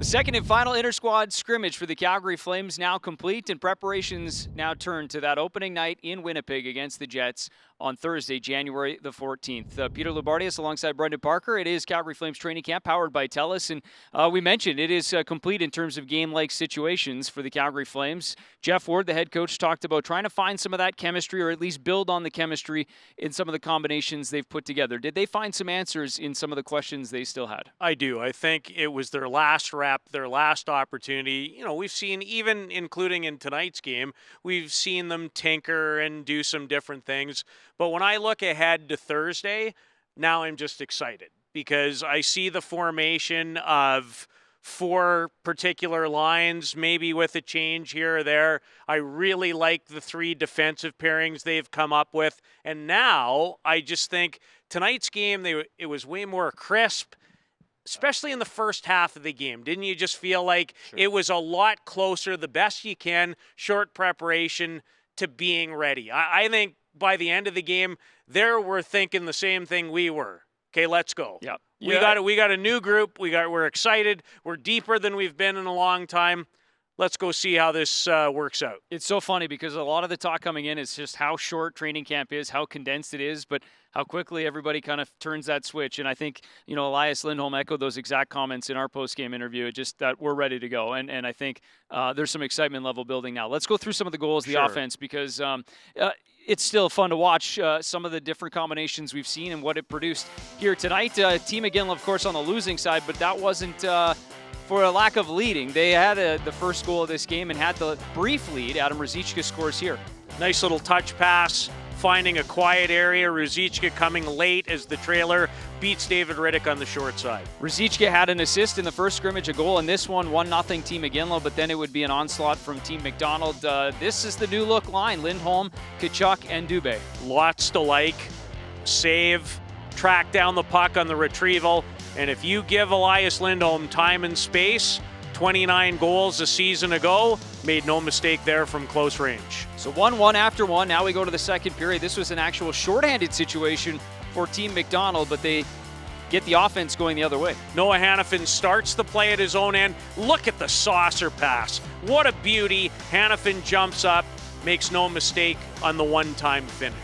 The second and final inter-squad scrimmage for the Calgary Flames now complete, and preparations now turn to that opening night in Winnipeg against the Jets on Thursday, January the 14th. Peter Loubardias alongside Brendan Parker. It is Calgary Flames training camp powered by TELUS, and we mentioned it is complete in terms of game-like situations for the Calgary Flames. Jeff Ward, the head coach, talked about trying to find some of that chemistry, or at least build on the chemistry in some of the combinations they've put together. Did they find some answers in some of the questions they still had? I do. I think it was their last rep, their last opportunity. You know, we've seen, even including in tonight's game, we've seen them tinker and do some different things. But when I look ahead to Thursday, now I'm just excited because I see the formation of 4 particular lines, maybe with a change here or there. I really like the 3 defensive pairings they've come up with. And now I just think tonight's game, it was way more crisp, especially in the first half of the game. Didn't you just feel like It was a lot closer, the best you can, short preparation to being ready? I think by the end of the game, they were thinking the same thing we were. Okay, let's go. Yep. We got a new group. We're excited. We're deeper than we've been in a long time. Let's go see how this works out. It's so funny because a lot of the talk coming in is just how short training camp is, how condensed it is, but how quickly everybody kind of turns that switch. And I think, Elias Lindholm echoed those exact comments in our post-game interview, just that we're ready to go. And I think there's some excitement level building now. Let's go through some of the goals, the offense, because it's still fun to watch some of the different combinations we've seen and what it produced here tonight. Team McGinley, of course, on the losing side, but that wasn't for a lack of leading. They had the first goal of this game and had the brief lead. Adam Ruzicka scores here. Nice little touch pass, finding a quiet area. Ruzicka coming late as the trailer beats David Riddick on the short side. Ruzicka had an assist in the first scrimmage, a goal in this one, 1-0 Team McGinley, but then it would be an onslaught from Team McDonald. This is the new look line, Lindholm, Tkachuk, and Dubé. Lots to like. Save, track down the puck on the retrieval, and if you give Elias Lindholm time and space, 29 goals a season ago, made no mistake there from close range. So 1-1 after one. Now we go to the second period. This was an actual shorthanded situation for Team McDonald, but they get the offense going the other way. Noah Hannafin starts the play at his own end. Look at the saucer pass. What a beauty. Hannafin jumps up, makes no mistake on the one-time finish.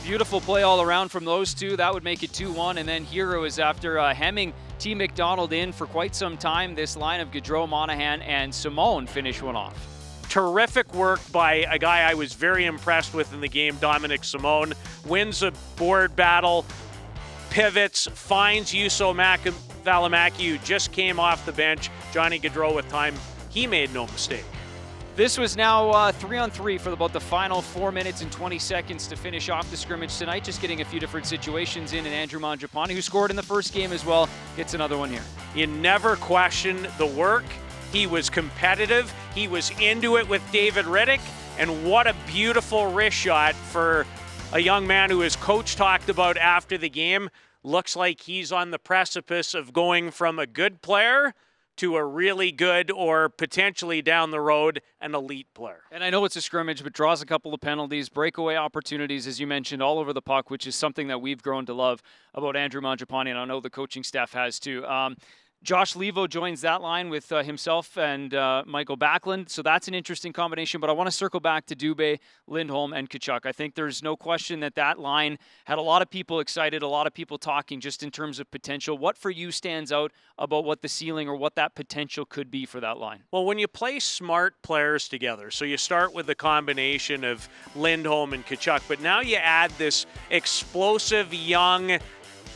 Beautiful play all around from those two. That would make it 2-1. And then Hero is after hemming Team McDonald in for quite some time. This line of Gaudreau, Monahan, and Simone finish one off. Terrific work by a guy I was very impressed with in the game, Dominic Simone. Wins a board battle, pivots, finds Juuso Valimaki, who just came off the bench. Johnny Gaudreau with time. He made no mistake. This was now 3-on-3 for about the final 4 minutes and 20 seconds to finish off the scrimmage tonight. Just getting a few different situations in, and Andrew Mangiapane, who scored in the first game as well, gets another one here. You never question the work. He was competitive. He was into it with David Riddick, and what a beautiful wrist shot for a young man who his coach talked about after the game. Looks like he's on the precipice of going from a good player to a really good, or potentially down the road, an elite player. And I know it's a scrimmage, but draws a couple of penalties, breakaway opportunities, as you mentioned, all over the puck, which is something that we've grown to love about Andrew Mangiapane, and I know the coaching staff has too. Josh Levo joins that line with himself and Michael Backlund, so that's an interesting combination. But I want to circle back to Dubé, Lindholm, and Tkachuk. I think there's no question that line had a lot of people excited, a lot of people talking just in terms of potential. What for you stands out about what the ceiling or what that potential could be for that line? Well, when you play smart players together, so you start with the combination of Lindholm and Tkachuk, but now you add this explosive, young,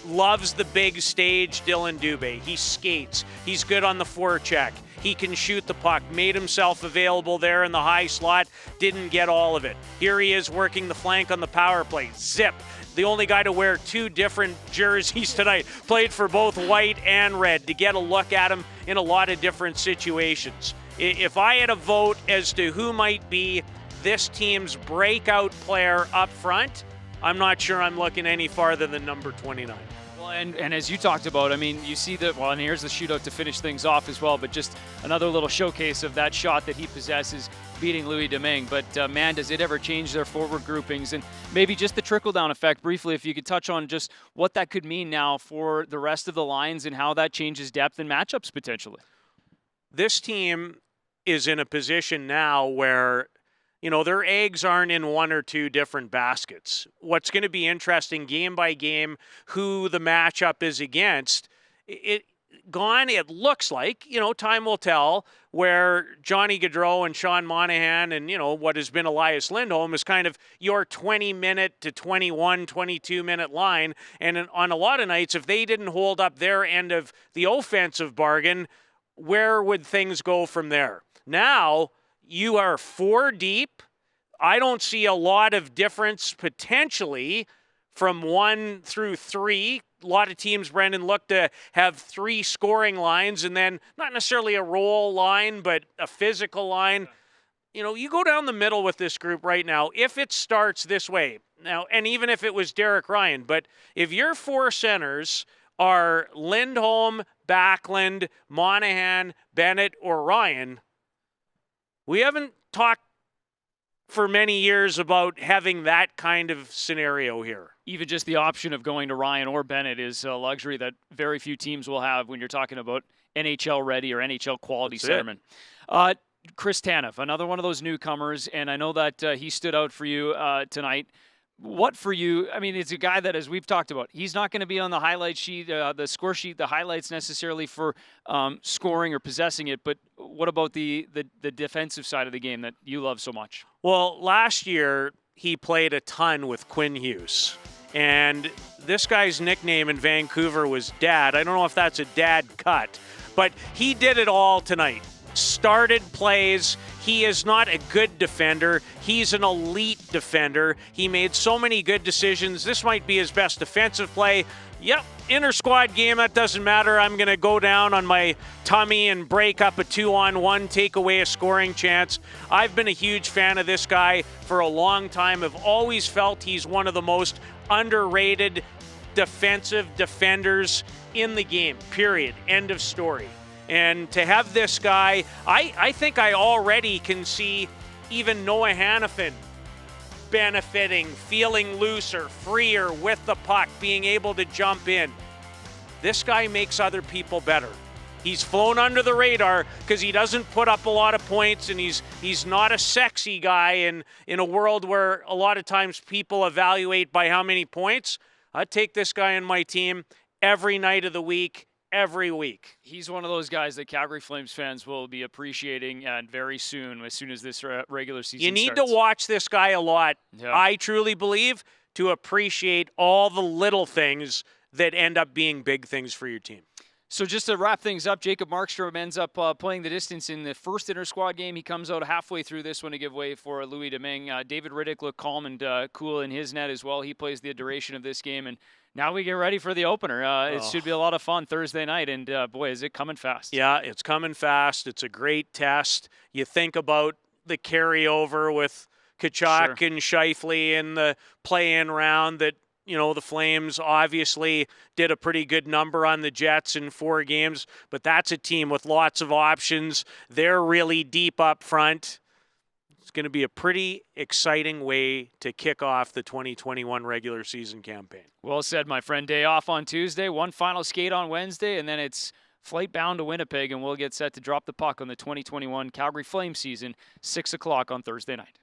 loves the big stage, Dylan Dubé. He skates. He's good on the forecheck. He can shoot the puck. Made himself available there in the high slot. Didn't get all of it. Here he is working the flank on the power play. Zip. The only guy to wear 2 different jerseys tonight. Played for both white and red to get a look at him in a lot of different situations. If I had a vote as to who might be this team's breakout player up front, I'm not sure I'm looking any farther than number 29. Well, and as you talked about, I mean, you see that, well, and here's the shootout to finish things off as well, but just another little showcase of that shot that he possesses, beating Louis Domingue. But, man, does it ever change their forward groupings? And maybe just the trickle-down effect, briefly, if you could touch on just what that could mean now for the rest of the lines and how that changes depth and matchups potentially. this team is in a position now where, their eggs aren't in one or two different baskets. What's going to be interesting game by game, who the matchup is against, it looks like, time will tell, where Johnny Gaudreau and Sean Monahan and, what has been Elias Lindholm is kind of your 20-minute to 21, 22-minute line. And on a lot of nights, if they didn't hold up their end of the offensive bargain, where would things go from there? Now, you are 4 deep. I don't see a lot of difference potentially from 1 through 3. A lot of teams, Brendan, look to have 3 scoring lines and then not necessarily a roll line, but a physical line. You go down the middle with this group right now. If it starts this way, now, and even if it was Derek Ryan, but if your 4 centers are Lindholm, Backlund, Monahan, Bennett, or Ryan, we haven't talked for many years about having that kind of scenario here. Even just the option of going to Ryan or Bennett is a luxury that very few teams will have when you're talking about NHL ready or NHL quality centermen. Chris Tanev, another one of those newcomers, and I know that he stood out for you tonight. What for you? I mean, it's a guy that, as we've talked about, he's not going to be on the highlight sheet, the score sheet, the highlights necessarily for scoring or possessing it. But what about the defensive side of the game that you love so much? Well, last year he played a ton with Quinn Hughes. And this guy's nickname in Vancouver was Dad. I don't know if that's a dad cut, but he did it all tonight. Started plays. He is not a good defender. He's an elite defender. He made so many good decisions. This might be his best defensive play. Yep, inter-squad game, that doesn't matter. I'm going to go down on my tummy and break up a 2-on-1, take away a scoring chance. I've been a huge fan of this guy for a long time. I've always felt he's one of the most underrated defensive defenders in the game, period. End of story. And to have this guy, I think I already can see even Noah Hannafin benefiting, feeling looser, freer with the puck, being able to jump in. This guy makes other people better. He's flown under the radar because he doesn't put up a lot of points, and he's not a sexy guy in a world where a lot of times people evaluate by how many points. I take this guy on my team every night of the week, every week. He's one of those guys that Calgary Flames fans will be appreciating and very soon as this regular season You need starts. to watch this guy a lot, Yeah. I truly believe, to appreciate all the little things that end up being big things for your team. So just to wrap things up, Jacob Markstrom ends up playing the distance in the first inter-squad game. He comes out halfway through this one to give way for Louis Domingue. David Riddick looked calm and cool in his net as well. He plays the duration of this game, and now we get ready for the opener. It should be a lot of fun Thursday night, and boy, is it coming fast. Yeah, it's coming fast. It's a great test. You think about the carryover with Tkachuk and Scheifele in the play-in round that, the Flames obviously did a pretty good number on the Jets in 4 games, but that's a team with lots of options. They're really deep up front. It's going to be a pretty exciting way to kick off the 2021 regular season campaign. Well said, my friend. Day off on Tuesday, one final skate on Wednesday, and then it's flight bound to Winnipeg, and we'll get set to drop the puck on the 2021 Calgary Flames season, 6 o'clock on Thursday night.